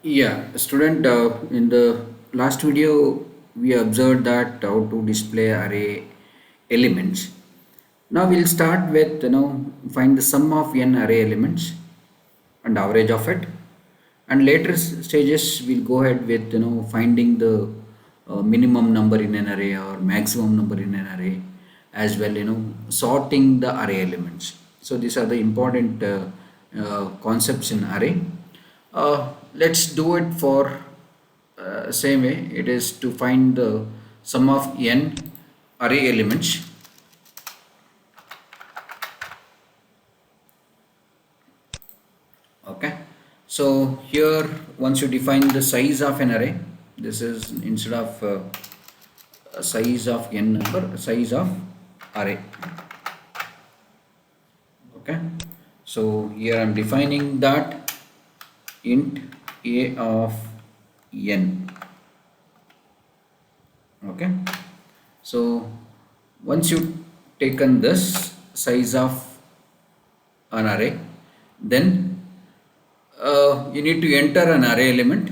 Yeah, student, in the last video, we observed that how to display array elements. Now we'll start with, find the sum of n array elements and average of it. And later stages, we'll go ahead with, finding the minimum number in an array or maximum number in an array, as well, sorting the array elements. So these are the important concepts in array. Let's do it for same way. It is to find the sum of n array elements. Okay, so here once you define the size of an array, this is instead of size of n number, size of array. Okay, so here I'm defining that int a of n. Okay, so once you taken this size of an array, then you need to enter an array element.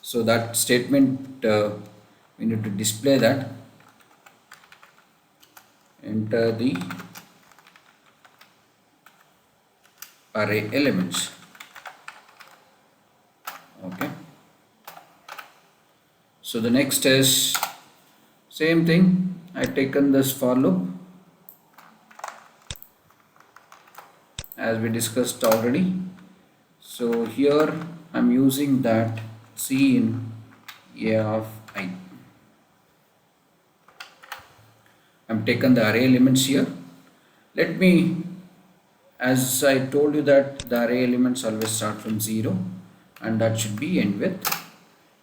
So that statement, we need to display that, enter the array elements. Okay, so the next is same thing. I taken this for loop as we discussed already. So here I'm using that C in A of I. I'm taken the array elements here. Let me, as I told you that the array elements always start from 0 and that should be end with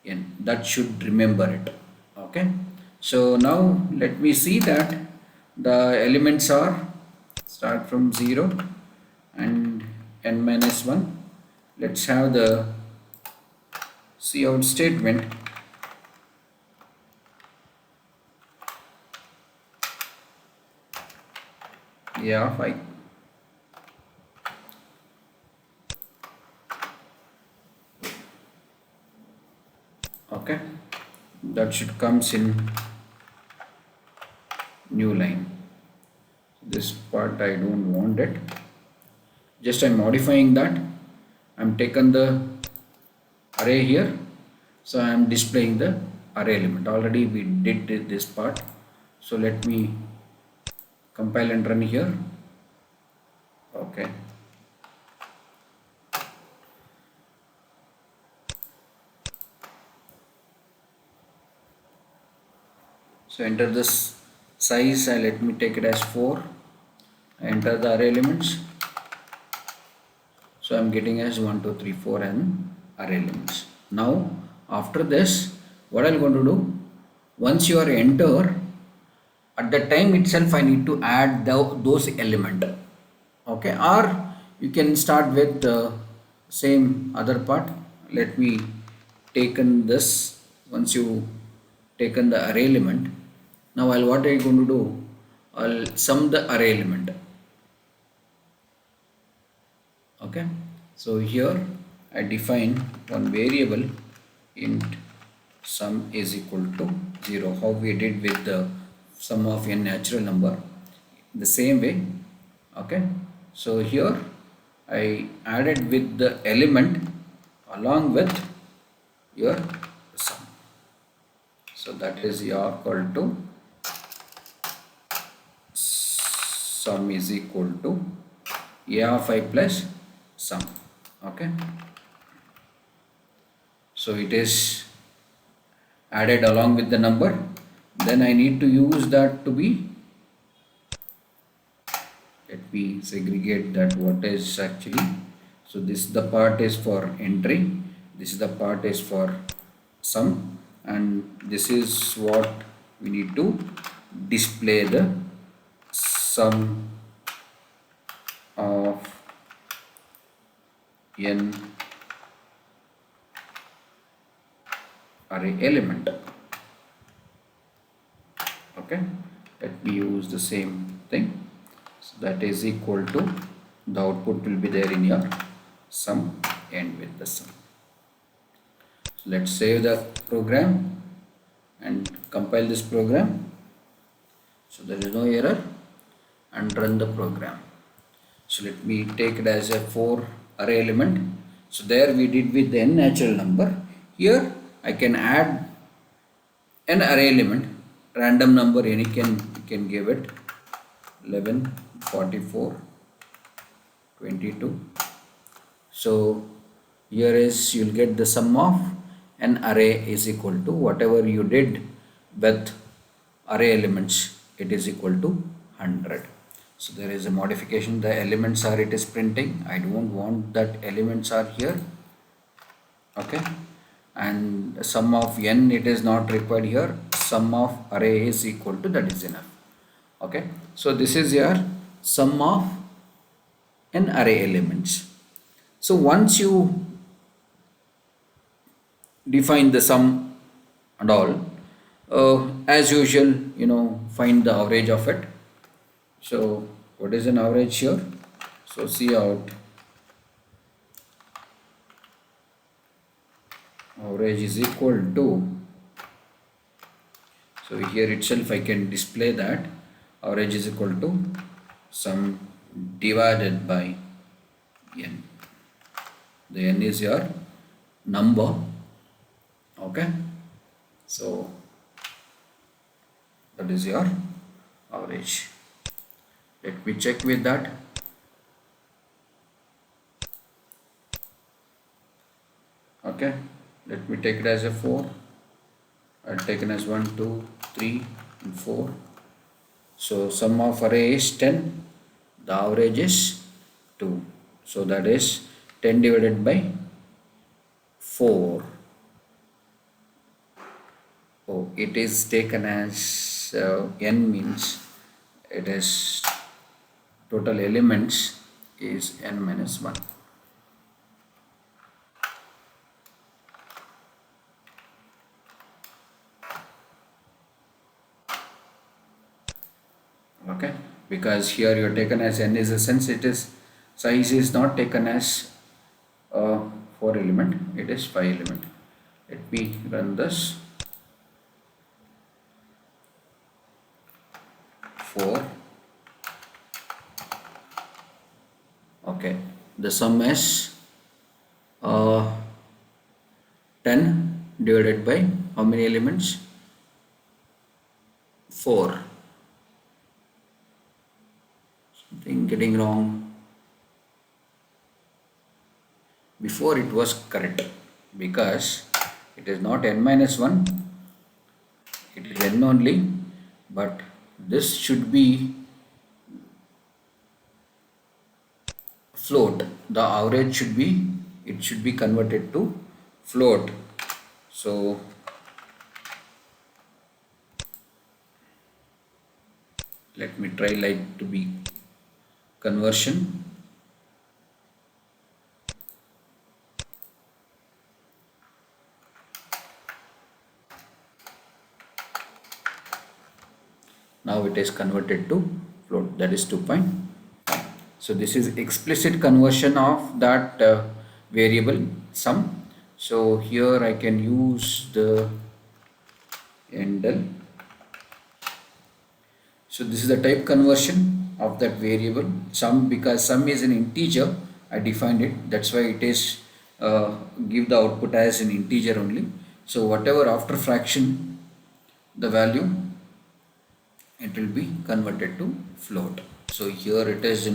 n. That should remember it. Okay. So now let me see that the elements are start from 0 and n minus 1. Let's have the cout statement. Yeah, I. Okay, that should comes in new line. This part I don't want it. Just I'm modifying that. I'm taken the array here, so I am displaying the array element. Already we did this part, so let me compile and run here. Okay, so enter this size and let me take it as 4. I enter the array elements, so I'm getting as 1 2 3 4 and array elements. Now after this, what I'm going to do, once you are enter, at the time itself I need to add those element. Okay, or you can start with the same other part. Let me taken this. Once you taken the array element, now what are you going to do, I'll sum the array element. Okay, so here I define one variable int sum is equal to 0, how we did with the sum of n natural number, the same way. Okay, so here I added with the element along with your sum, so that is equal to sum is equal to a of I plus sum. Okay, so it is added along with the number, then I need to use that to be, let me segregate that what is actually, so this the part is for entry, this is the part is for sum, and this is what we need to display the sum of n array element. Okay, let me use the same thing, so that is equal to, the output will be there in your sum end with the sum. So let's save the program and compile this program. So there is no error, and run the program. So let me take it as a 4 array element. So there we did with n natural number. Here I can add an array element, random number, any can give it 11, 44, 22. So here is, you'll get the sum of an array is equal to whatever you did with array elements, it is equal to 100. So there is a modification, the elements are, it is printing, I don't want that elements are here, okay, and sum of n, it is not required here, sum of array is equal to, that is enough, okay. So this is your sum of an array elements. So once you define the sum and all, as usual, find the average of it. So what is an average here? So see out, average is equal to, so here itself I can display that average is equal to sum divided by n. The n is your number, okay. So that is your average. Let me check with that. Okay, let me take it as a 4. I've taken as 1, 2, 3 and 4. So sum of array is 10, the average is 2. So that is 10 divided by 4. Oh, it is taken as n means it is total elements is n minus 1. Okay, because here you are taken as n is a sense, it is size is not taken as 4 element, it is 5 element. Let me run this. 4. Okay, the sum is 10 divided by how many elements? 4. Something getting wrong. Before it was correct because it is not n minus 1, it is n only, but this should be float. The average should be, it should be converted to float. So let me try like to be conversion. Now it is converted to float, that is 2.5. So this is explicit conversion of that variable sum. So here I can use the endl. So this is the type conversion of that variable sum, because sum is an integer, I defined it, that's why it is give the output as an integer only. So whatever after fraction the value, it will be converted to float. So here it is,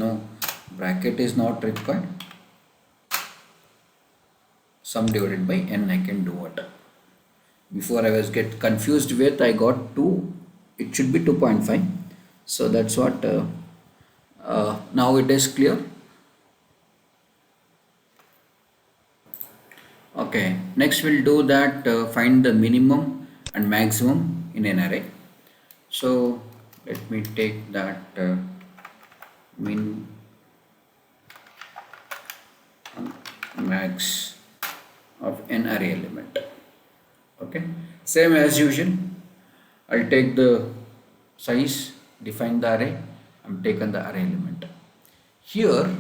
bracket is not required, sum divided by n I can do it. Before I was get confused with, I got 2, it should be 2.5. So that's what now it is clear. Okay, next we'll do that find the minimum and maximum in an array. So let me take that min max of an array element. Okay, same as usual, I'll take the size, define the array, I'm taken the array element. Here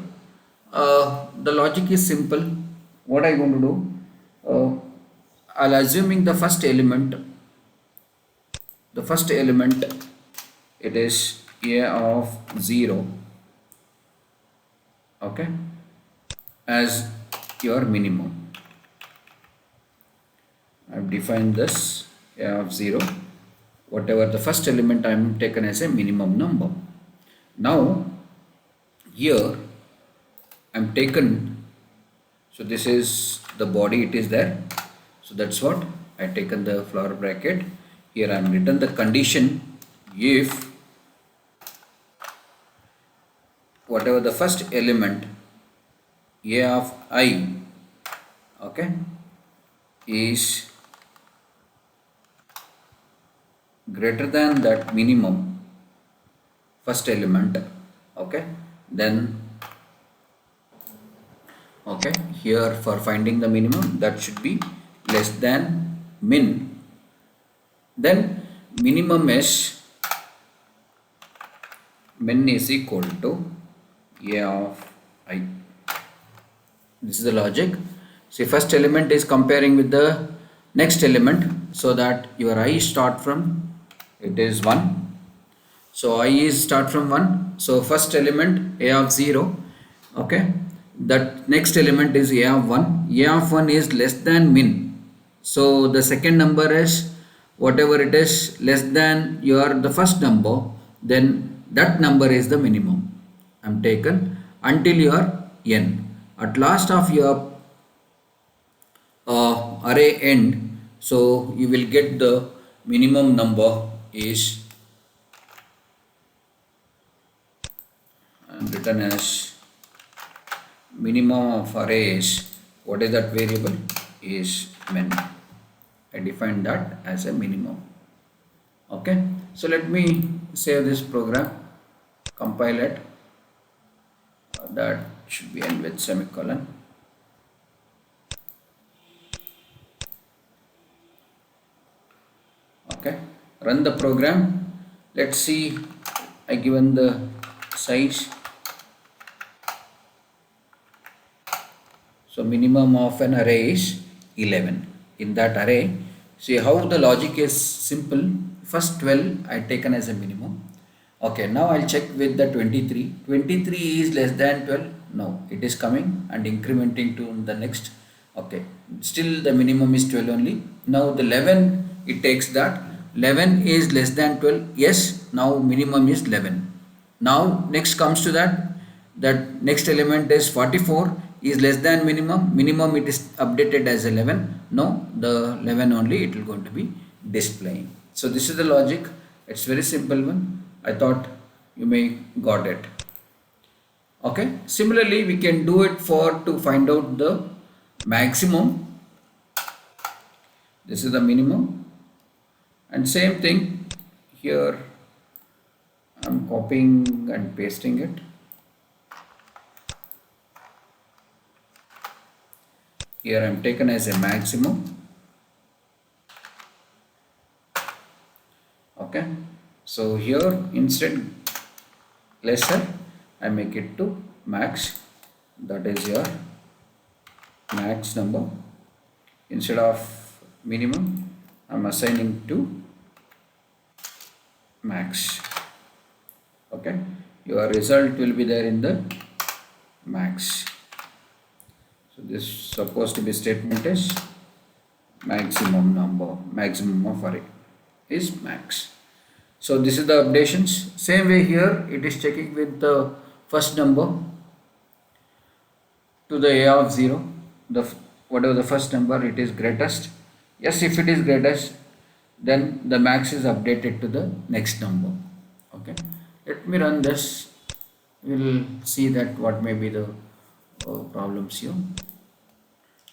the logic is simple. what I going to do, I'll assuming the first element, it is a of 0, okay, as your minimum. I've defined this a of 0, whatever the first element I'm taken as a minimum number. Now here I'm taken, so this is the body, it is there, so that's what I taken the flower bracket. Here I'm written the condition, if whatever the first element a of I, okay, is greater than that minimum first element, okay, then okay, here for finding the minimum, that should be less than min, then minimum is min is equal to a of I. This is the logic. See, first element is comparing with the next element, so that your I start from, it is 1, so I is start from 1, so first element a of 0, okay, that next element is a of 1, a of 1 is less than min, so the second number is whatever it is less than your the first number, then that number is the minimum I'm taken until your n. At last of your array end, so you will get the minimum number is written as minimum of array is, what is that variable, is min. I define that as a minimum. Okay, so let me save this program, compile it, that should be end with semicolon. Okay, run the program. Let's see, I given the size, so minimum of an array is 11. In that array, see how the logic is simple. First 12 I taken as a minimum. Okay, now I'll check with the 23. 23 is less than 12. No, it is coming and incrementing to the next. Okay, still the minimum is 12 only. Now the 11, it takes that 11 is less than 12. Yes, now minimum is 11. Now next comes to that next element is 44 is less than minimum it is updated as 11. No, the 11 only it will going to be displaying. So this is the logic. It's very simple one. I thought you may got it. Okay, similarly we can do it for to find out the maximum. This is the minimum, and same thing here I'm copying and pasting it. Here I am taken as a maximum. Okay, so here instead lesser I make it to max, that is your max number. Instead of minimum I am assigning to max. Okay, your result will be there in the max. So this supposed to be statement is maximum number, maximum of array is max. So this is the updations. Same way here it is checking with the first number to the a of 0, the whatever the first number it is greatest. Yes, if it is greatest, then the max is updated to the next number. Okay, let me run this. We'll see that what may be the problems here.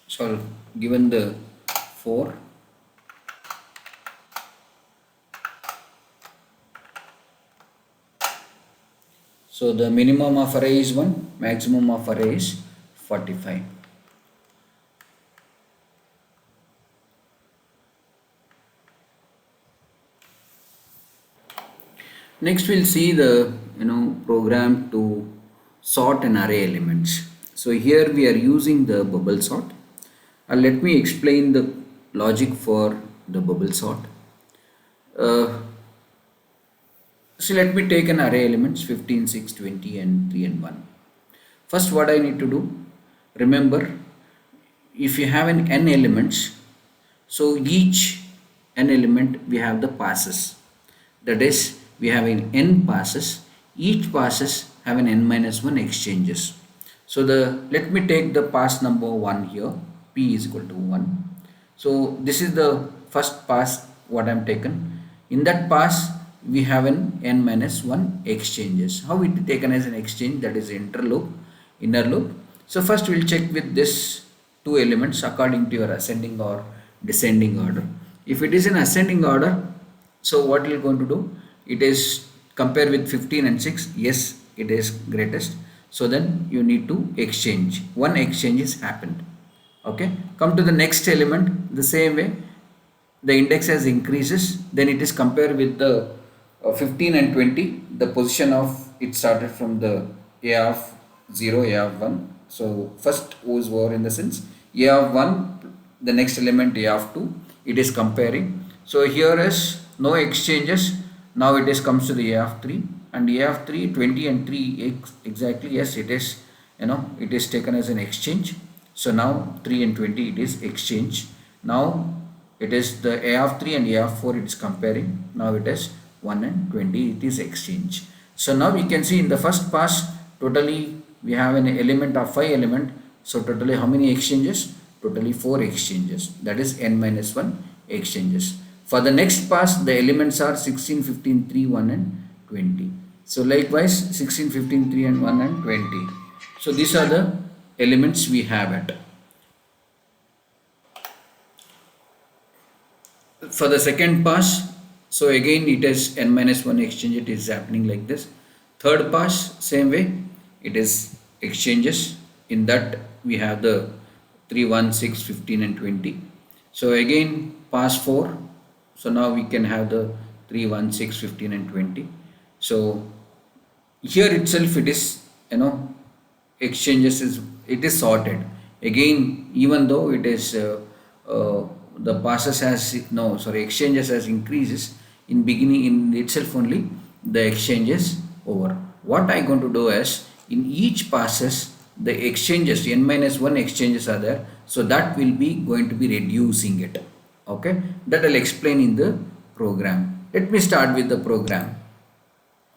So given the 4, so the minimum of array is 1, maximum of array is 45. Next we'll see the program to sort an array elements. So here we are using the bubble sort. Let me explain the logic for the bubble sort. Uh, so let me take an array elements 15, 6, 20 and 3 and 1. First what I need to do, remember, if you have an n elements, so each n element we have the passes. That is, we have an n passes. Each passes have an n minus 1 exchanges. So let me take the pass number 1 here. P is equal to 1. So this is the first pass what I am taken. In that pass we have an n minus 1 exchanges. How it is taken as an exchange? That is interloop, inner loop. So first we will check with this two elements according to your ascending or descending order. If it is in ascending order, so what you are going to do? It is compare with 15 and 6. Yes, it is greatest. So then you need to exchange. One exchange is happened. Okay. Come to the next element. The same way, the index has increases. Then it is compared with the 15 and 20. The position of it started from the a of 0, a of 1. So first O's were in the sense a of 1, the next element a of 2. It is comparing. So here is no exchanges. Now it is comes to the a of 3 and a of 3, 20 and 3 exactly. Yes, it is, it is taken as an exchange. So now 3 and 20 it is exchange. Now it is the a of 3 and a of 4 it is comparing. Now it is 1 and 20 it is exchange. So now we can see in the first pass totally we have an element of 5 element. So totally how many exchanges? Totally 4 exchanges. That is n minus 1 exchanges. For the next pass the elements are 16, 15, 3, 1 and 20. So likewise 16, 15, 3 and 1 and 20. So these are the elements we have it. For the second pass, so again it is n minus 1 exchange, it is happening like this. Third pass, same way, it is exchanges. In that we have the 3, 1, 6, 15 and 20. So again pass 4. So now we can have the 3, 1, 6, 15 and 20. So here itself it is, exchanges is, it is sorted. Again, even though it is the passes has, no sorry, exchanges has increases, in beginning in itself only the exchanges over. What I going to do is, in each passes the exchanges n minus 1 exchanges are there, so that will be going to be reducing it. Okay, that I'll explain in the program. Let me start with the program.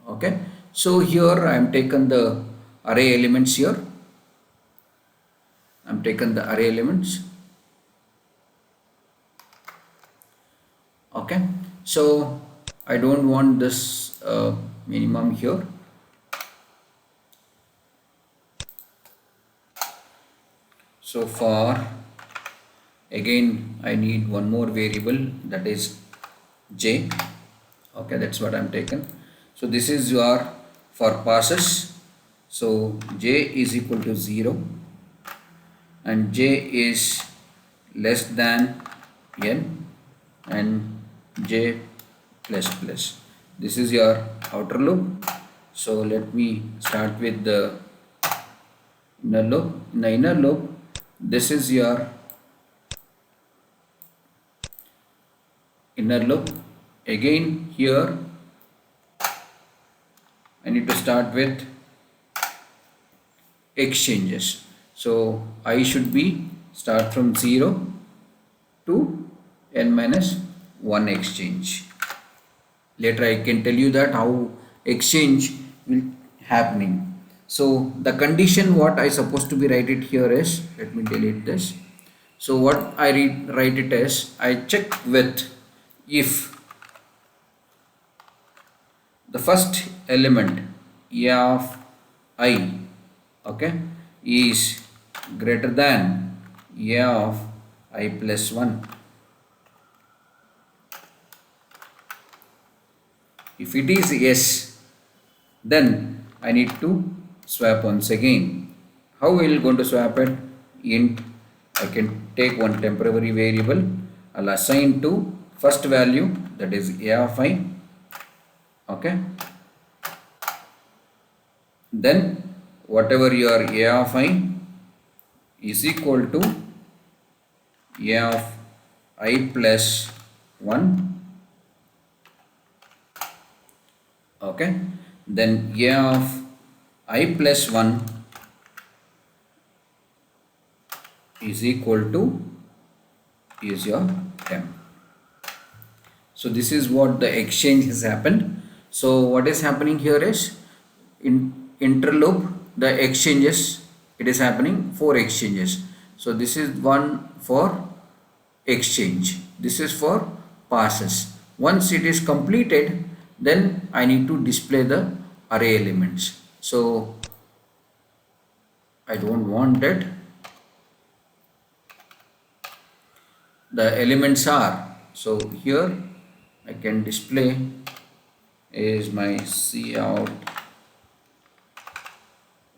Okay, so here I am taken the array elements here. I am taken the array elements. Okay, so I don't want this minimum here. So for again I need one more variable, that is j. Okay, that's what I'm taken. So this is your for passes. So j is equal to 0 and j is less than n and j plus plus. This is your outer loop. So let me start with the inner loop. In the inner loop, this is your inner loop. Again here I need to start with exchanges. So I should be start from 0 to n minus 1 exchange. Later I can tell you that how exchange will happening. So the condition what I supposed to be write it here is, let me delete this. So what I write it as, I check with if the first element a of I, okay, is greater than a of I plus 1. If it is yes, then I need to swap once again. How we will going to swap it? Int, I can take one temporary variable, I'll assign to first value, that is a of I. Okay, then whatever your a of I is equal to a of I plus 1, okay, then a of I plus 1 is equal to is your temp. So this is what the exchange has happened. So what is happening here is in interloop the exchanges, it is happening 4 exchanges. So this is one for exchange, this is for passes. Once it is completed, then I need to display the array elements. So I don't want that. The elements are, so here I can display is my cout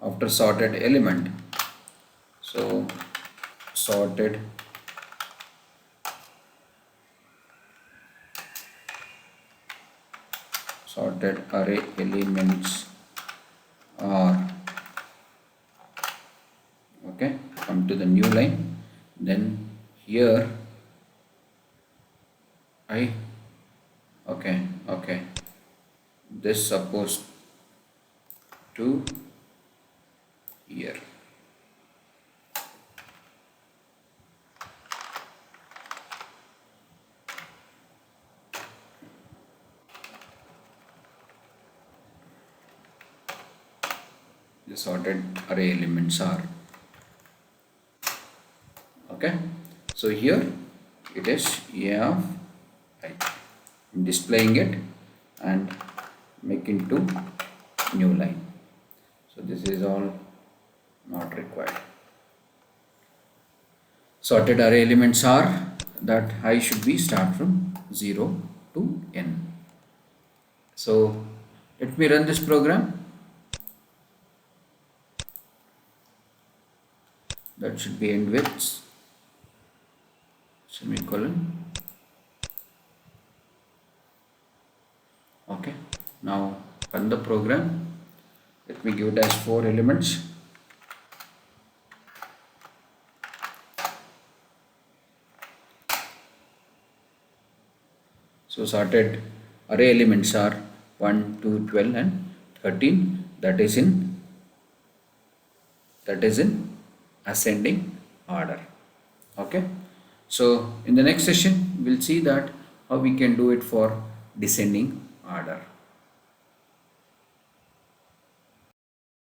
after sorted element. So sorted array elements are, okay, come to the new line. Then here I, okay, this supposed to here. The sorted array elements are, okay. So here it is a of I. I'm displaying it and making to new line. So this is all not required. Sorted array elements are that I should be start from 0 to n. So let me run this program. That should be end with semicolon. Okay, now run the program. Let me give it as 4 elements. So sorted array elements are 1, 2, 12 and 13. That is in ascending order. Okay. So in the next session we'll see that how we can do it for descending order.